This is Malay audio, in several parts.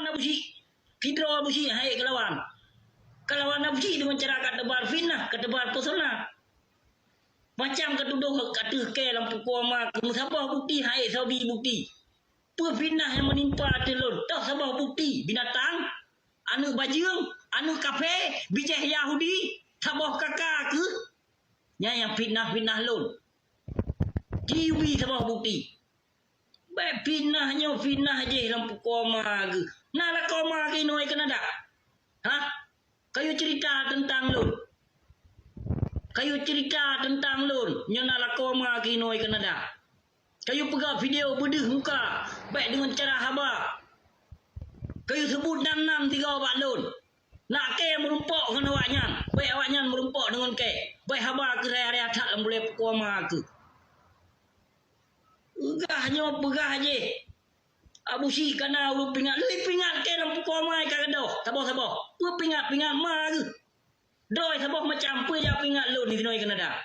Nabusi Fidro Nabusi hai kelawan Nabusi dengan cara katabar fitnah katabar pesona macam ketuduh kata ke lampu kuama musabah bukti hai sabi bukti fitnah yang menimpa telur tak sabah bukti binatang anu bajing anu kafe bijah Yahudi sabah kakak ke yang fitnah lon TV sabah bukti baik fitnah je lampu koma ke. Nak lah koma ke noi kena dak? Ha? Kayu cerita tentang lun. Nyona lah koma ke noi kena dak? Kayu pegang video bedeh muka. Baik dengan cara haba. Kayu sebut nam tiga awak lun. Nak ke merumpok dengan awaknya. Baik awaknya merumpok dengan ke. Baik haba ke raya-raya tak boleh koma ke. Pegah je. Abu si kana lu pingat ke lampu koma ka doh. Sabah. Tu pingat ma ke. Doi sabah macam apa je pingat lu ni noi Kanada.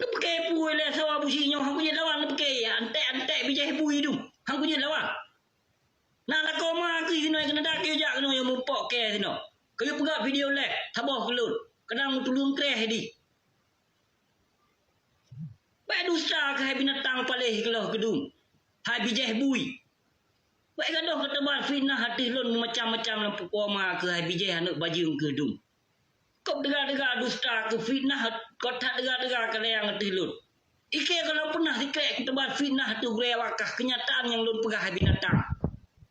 Lu pakai pui le sawa abu si nyo hang punya lawan lu pakai antek bijai pui tu. Hang punya lawan. Nak la koma ke noi Kanada ke jak no yang mumpok ke sino. Kau pegak video le sabah ke lu. Kena mutulung kreh di. Baik dusta ke hai binatang palih kelah gedung. Hai bijah bui. Baik gadoh ketebal fitnah hati lun macam-macam lampu koma ke hai bijah anak bajing ke gedung. Kau dengar dusta ke fitnah kau tak dengar ke layang hati lun. Ike kalau pernah dikrek ketebal fitnah tu gure awakah kenyataan yang lun pegah hai binatang.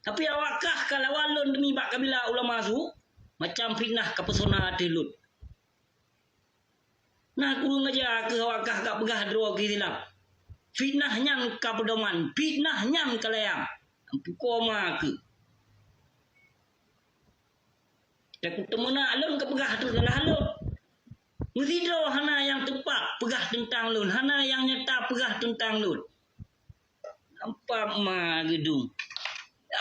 Tapi awakah kalau lun demi bak kabila ulama su macam fitnah ke pesona hati lun. Nah kurung aja ke awakah gak pegah dro ke silam. Fitnah nyang ka pedoman, fitnah nyang ka layang. Koma ke. Tak temena alun ke pegah tu salah alun. Muzidro hana yang tepat pegah tentang lun, hana yang nyata pegah tentang lun. Nampak ma gedung.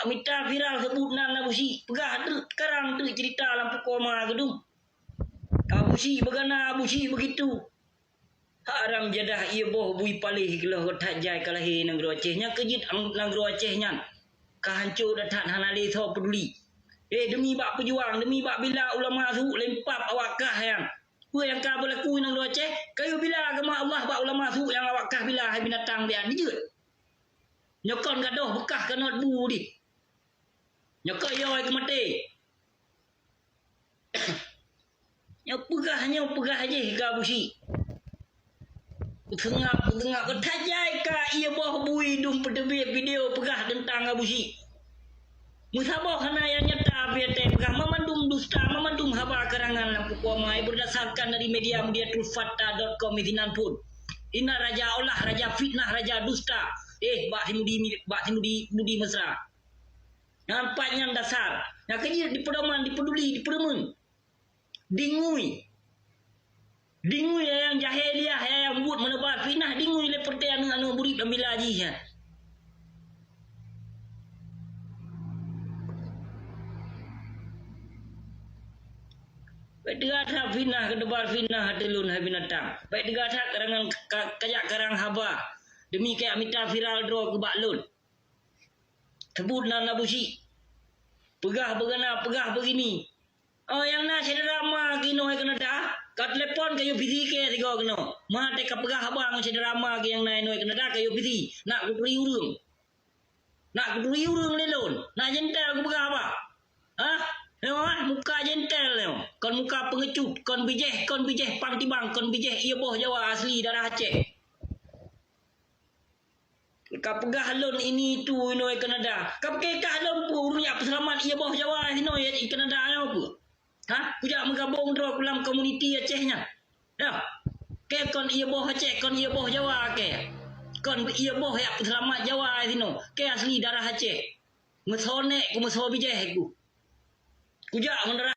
Mita viral sebut nang Nabusi, pegah tu sekarang tu cerita lampu koma gedung. Abusi begana abusi begitu. Haram jadah ia boh bui palih kelah tak jai kalahi nang Acehnya kejit nang Acehnya. Kahancur datang hanali so peduli. Demi bak pejuang, demi bak bila ulama su lempap awakah yang. Apa yang kau berlaku nang Aceh? Kayu bila agama Allah bak ulama su yang awakah bila hai binatang dia dijut. Nyokon gadoh bekah kanot bu di. Nyokon yoi ke mati. Yang pegah je ke abusi. Tengah ketajai ka ia boh bui dum pedebit video pegah tentang abusi. Musabah hana yang nyata biate pegah memandum dusta, memandum haba karangan lampu kuamai berdasarkan dari media trufata.com izinan pun. Ina raja olah, raja fitnah, raja dusta. Bak simudi mesra. Nampaknya dasar. Yang kerja di pedoman, di pedemun. Dingui yang jahiliah yang buat menebar fitnah dingui leperti anu burik ambil haji ya. Baik dengar fitnah kedebar fitnah hatelun hai binatang. Baik dengar karangan kayak karang haba demi kayak mita viral draw ke baklun. Sebut nan Nabusi. Pegah begini. Oh yang nak drama gino kena dah. Kat telepon kayu busy ke tiga kena. Mah te kapegah abang drama ke yang naik kena dah kayu busy. Nak kuturi urung lelon. Nak jentel ke pegah apa? Muka jentel leo. Kon muka pengecut, kon bijeh pang tibang, kon bijeh ia boh Jawa asli darah Aceh. Kapegah lon ini tu noi kena dah. Kapekah lon pu urunyak peselamat ia boh Jawa sino kena dah apa? Kujak menggabung dua dalam komuniti Acehnya. Dah. Ke kon ia boh Aceh, kon ia boh Jawa ke. Kon ia boh yak selamat Jawa sino. Ke asli darah Aceh. Mesonek ku meso bijeh ku. Kujak menderah